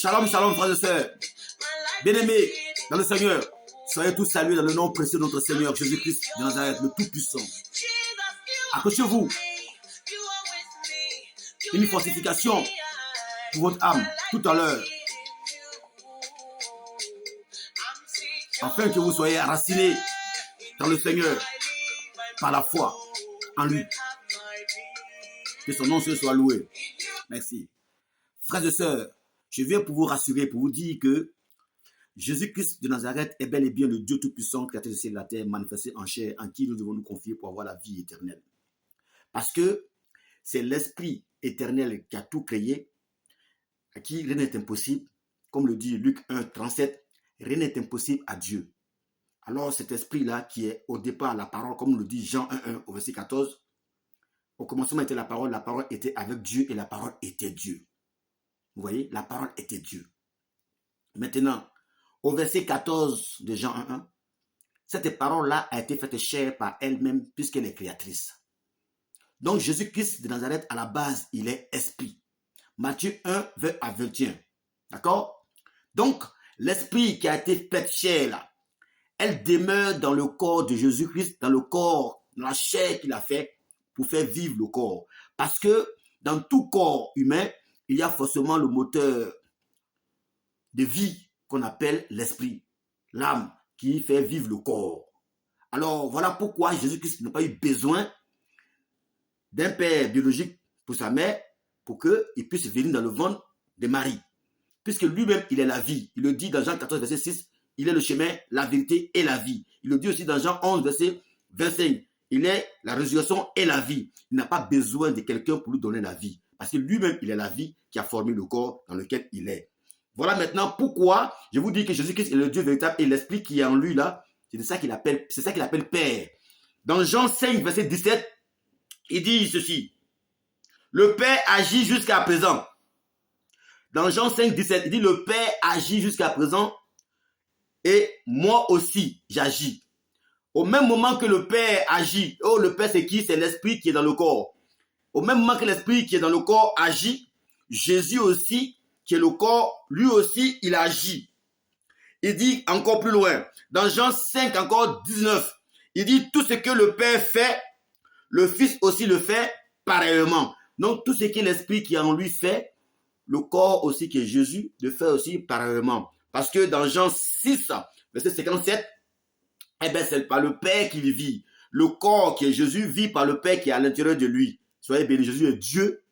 Shalom, shalom, frères et sœurs. Bien-aimés dans le Seigneur, soyez tous salués dans le nom précieux de notre Seigneur Jésus-Christ de Nazareth, le Tout-Puissant. Accrochez-vous. Une fortification pour votre âme tout à l'heure, afin que vous soyez enracinés dans le Seigneur par la foi en lui. Que son nom soit loué. Merci. Frères et sœurs, je viens pour vous rassurer, pour vous dire que Jésus-Christ de Nazareth est bel et bien le Dieu Tout-Puissant, créateur du ciel et de la terre, manifesté en chair, en qui nous devons nous confier pour avoir la vie éternelle. Parce que c'est l'Esprit éternel qui a tout créé, à qui rien n'est impossible. Comme le dit Luc 1, 37, rien n'est impossible à Dieu. Alors cet esprit-là qui est au départ la parole, comme le dit Jean 1, au verset 14, au commencement était la parole était avec Dieu et la parole était Dieu. Vous voyez, la parole était Dieu. Maintenant, au verset 14 de Jean 1, cette parole-là a été faite chair par elle-même puisqu'elle est créatrice. Donc Jésus-Christ de Nazareth, à la base, il est esprit. Matthieu 1, 20 à 21. D'accord? Donc, l'esprit qui a été fait chair là, elle demeure dans le corps de Jésus-Christ, dans le corps, dans la chair qu'il a fait pour faire vivre le corps. Parce que dans tout corps humain, il y a forcément le moteur de vie qu'on appelle l'esprit, l'âme qui fait vivre le corps. Alors, voilà pourquoi Jésus-Christ n'a pas eu besoin d'un père biologique pour sa mère, pour qu'il puisse venir dans le ventre de Marie. Puisque lui-même, il est la vie. Il le dit dans Jean 14, verset 6, il est le chemin, la vérité et la vie. Il le dit aussi dans Jean 11, verset 25, il est la résurrection et la vie. Il n'a pas besoin de quelqu'un pour lui donner la vie. Parce que lui-même, il est la vie qui a formé le corps dans lequel il est. Voilà maintenant pourquoi je vous dis que Jésus-Christ est le Dieu véritable et l'Esprit qui est en lui là, c'est ça qu'il appelle Père. Dans Jean 5, verset 17, il dit ceci. Le Père agit jusqu'à présent. Dans Jean 5, 17, il dit le Père agit jusqu'à présent et moi aussi j'agis. Au même moment que le Père agit, oh le Père c'est qui? C'est l'Esprit qui est dans le corps. Au même moment que l'Esprit qui est dans le corps agit, Jésus aussi, qui est le corps, lui aussi, il agit. Il dit encore plus loin, dans Jean 5, encore 19, il dit tout ce que le Père fait, le Fils aussi le fait pareillement. Donc tout ce que l'Esprit qui en lui fait, le corps aussi qui est Jésus, le fait aussi pareillement. Parce que dans Jean 6, verset 57, eh bien c'est par le Père qu'il vit. Le corps qui est Jésus vit par le Père qui est à l'intérieur de lui. Soyez bénis, Jésus est Dieu